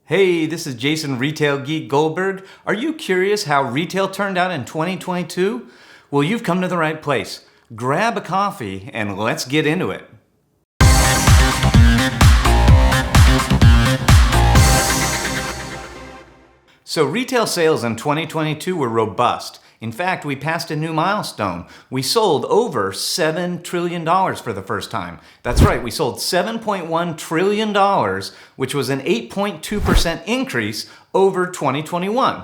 Hey, this is Jason Retailgeek Goldberg. Are you curious how retail turned out in 2022? Well, you've come to the right place. Grab a coffee and let's get into it. So retail sales in 2022 were robust. In fact, we passed a new milestone. We sold over $7 trillion for the first time. That's right, we sold $7.1 trillion, which was an 8.2% increase over 2021.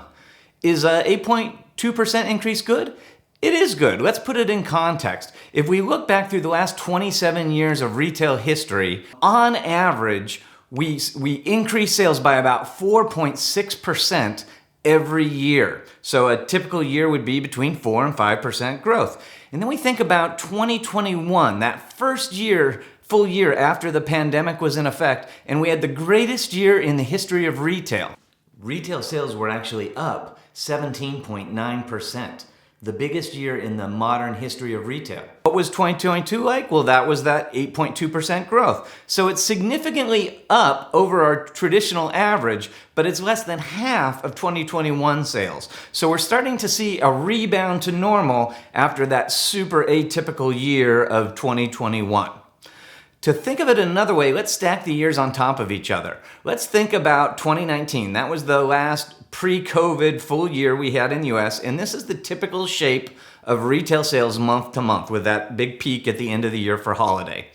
Is a 8.2% increase good? It is good. Let's put it in context. If we look back through the last 27 years of retail history, on average, we increase sales by about 4.6% every year. So a typical year would be between 4 and 5% growth. And then we think about 2021, that first year, full year after the pandemic was in effect, and we had the greatest year in the history of retail. Retail sales were actually up 17.9%. The biggest year in the modern history of retail. What was 2022 like? Well, that was that 8.2% growth. So it's significantly up over our traditional average, but it's less than half of 2021 sales. So we're starting to see a rebound to normal after that super atypical year of 2021. To think of it another way, let's stack the years on top of each other. Let's think about 2019. That was the last pre-COVID full year we had in the US, and this is the typical shape of retail sales month to month with that big peak at the end of the year for holiday.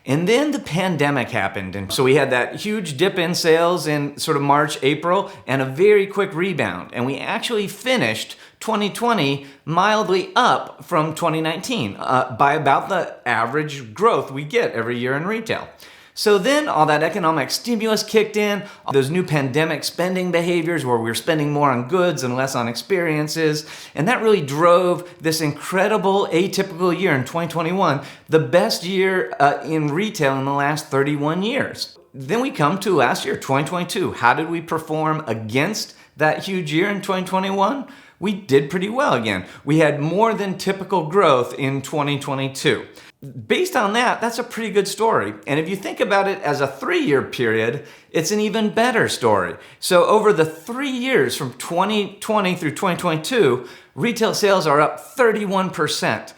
And then the pandemic happened, and so we had that huge dip in sales in sort of March, April, and a very quick rebound. And we actually finished 2020 mildly up from 2019 by about the average growth we get every year in retail. So then all that economic stimulus kicked in, those new pandemic spending behaviors where we're spending more on goods and less on experiences, and that really drove this incredible atypical year in 2021, the best year in retail in the last 31 years. Then we come to last year, 2022. How did we perform against that huge year in 2021? We did pretty well again. We had more than typical growth in 2022. Based on that, that's a pretty good story. And if you think about it as a 3-year period, it's an even better story. So over the 3 years from 2020 through 2022, retail sales are up 31%.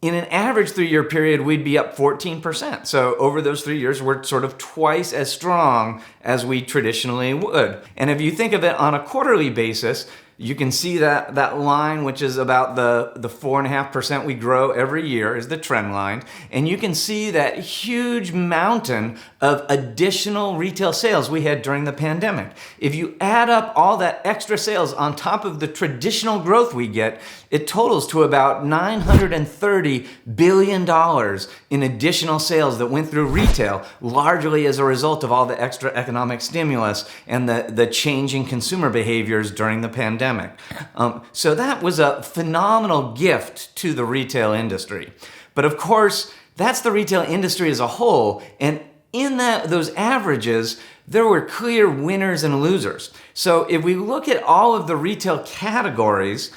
In an average 3-year period, we'd be up 14%. So over those 3 years, we're sort of twice as strong as we traditionally would. And if you think of it on a quarterly basis, you can see that line, which is about the 4.5% we grow every year, is the trend line. And you can see that huge mountain of additional retail sales we had during the pandemic. If you add up all that extra sales on top of the traditional growth we get, it totals to about $930 billion in additional sales that went through retail, largely as a result of all the extra economic stimulus and the changing consumer behaviors during the pandemic. So that was a phenomenal gift to the retail industry. But of course, that's the retail industry as a whole. And in those averages, there were clear winners and losers. So if we look at all of the retail categories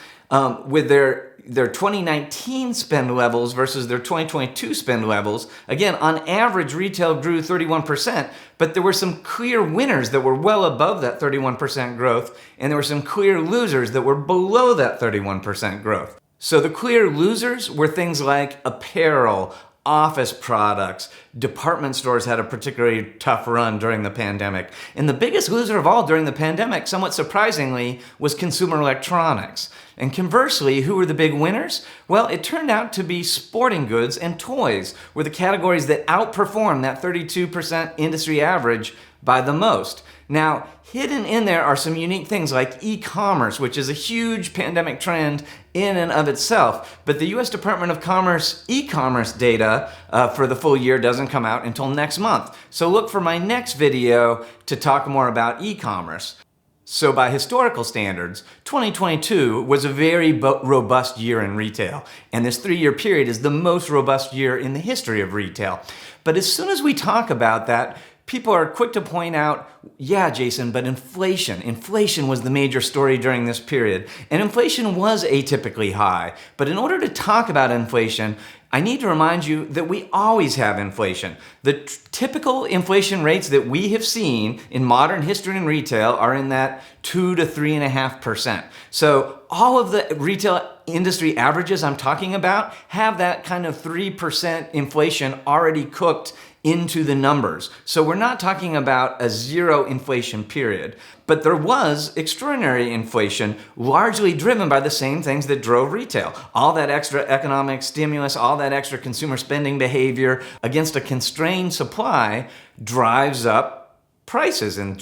with their 2019 spend levels versus their 2022 spend levels, again, on average, retail grew 31%, but there were some clear winners that were well above that 31% growth, and there were some clear losers that were below that 31% growth. So the clear losers were things like apparel, office products, department stores had a particularly tough run during the pandemic. And the biggest loser of all during the pandemic, somewhat surprisingly, was consumer electronics. And conversely, who were the big winners? Well, it turned out to be sporting goods and toys were the categories that outperformed that 32% industry average by the most. Now, hidden in there are some unique things like e-commerce, which is a huge pandemic trend in and of itself. But the US Department of Commerce e-commerce data for the full year doesn't come out until next month. So look for my next video to talk more about e-commerce. So by historical standards, 2022 was a very robust year in retail. And this 3-year period is the most robust year in the history of retail. But as soon as we talk about that, people are quick to point out, yeah, Jason, but inflation. Inflation was the major story during this period. And inflation was atypically high. But in order to talk about inflation, I need to remind you that we always have inflation. The typical inflation rates that we have seen in modern history and retail are in that 2 to 3.5%. So all of the retail industry averages I'm talking about have that kind of 3% inflation already cooked into the numbers. So we're not talking about a zero inflation period, but there was extraordinary inflation largely driven by the same things that drove retail. All that extra economic stimulus, all that extra consumer spending behavior against a constrained supply drives up prices and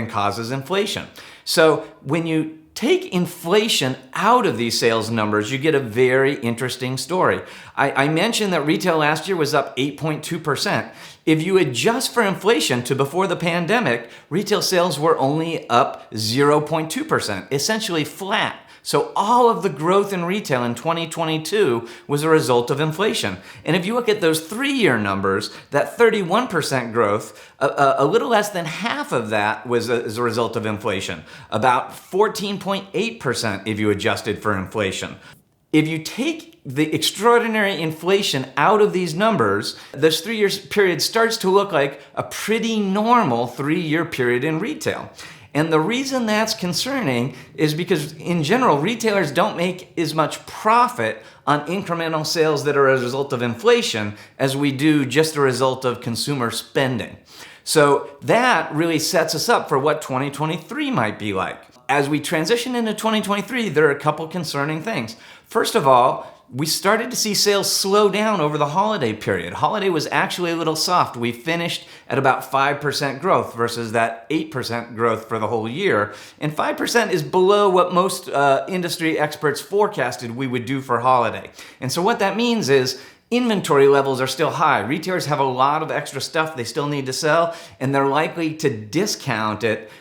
causes inflation. So when you take inflation out of these sales numbers, you get a very interesting story. I mentioned that retail last year was up 8.2%. If you adjust for inflation to before the pandemic, retail sales were only up 0.2%, essentially flat. So all of the growth in retail in 2022 was a result of inflation. And if you look at those 3-year numbers, that 31% growth, a little less than half of that was as a result of inflation. About 14.8% if you adjusted for inflation. If you take the extraordinary inflation out of these numbers, this 3-year period starts to look like a pretty normal 3-year period in retail. And the reason that's concerning is because in general, retailers don't make as much profit on incremental sales that are as a result of inflation as we do just a result of consumer spending. So that really sets us up for what 2023 might be like. As we transition into 2023, there are a couple concerning things. First of all, we started to see sales slow down over the holiday period. Holiday was actually a little soft. We finished at about 5% growth versus that 8% growth for the whole year. And 5% is below what most industry experts forecasted we would do for holiday. And so what that means is inventory levels are still high. Retailers have a lot of extra stuff they still need to sell, and they're likely to discount it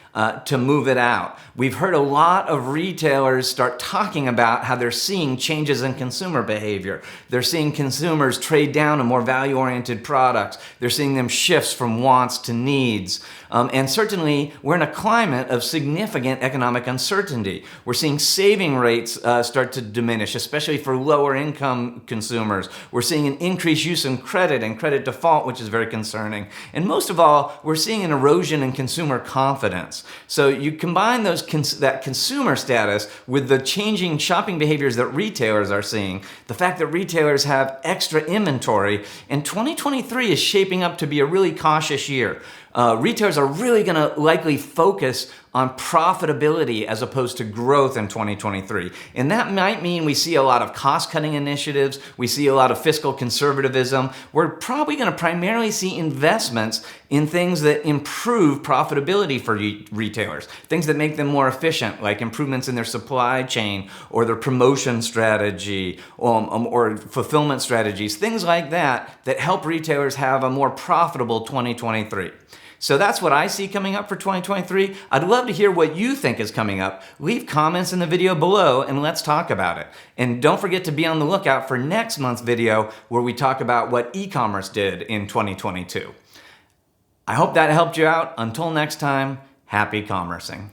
to move it out. We've heard a lot of retailers start talking about how they're seeing changes in consumer behavior. They're seeing consumers trade down to more value-oriented products. They're seeing them shifts from wants to needs. And certainly, we're in a climate of significant economic uncertainty. We're seeing saving rates start to diminish, especially for lower income consumers. We're seeing an increased use in credit and credit default, which is very concerning. And most of all, we're seeing an erosion in consumer confidence. So you combine that consumer status with the changing shopping behaviors that retailers are seeing, the fact that retailers have extra inventory, and 2023 is shaping up to be a really cautious year. Retailers are really going to likely focus on profitability as opposed to growth in 2023. And that might mean we see a lot of cost-cutting initiatives, we see a lot of fiscal conservatism. We're probably going to primarily see investments in things that improve profitability for retailers, things that make them more efficient, like improvements in their supply chain or their promotion strategy or fulfillment strategies, things like that help retailers have a more profitable 2023. So that's what I see coming up for 2023. I'd love to hear what you think is coming up. Leave comments in the video below and let's talk about it. And don't forget to be on the lookout for next month's video where we talk about what e-commerce did in 2022. I hope that helped you out. Until next time, happy commercing.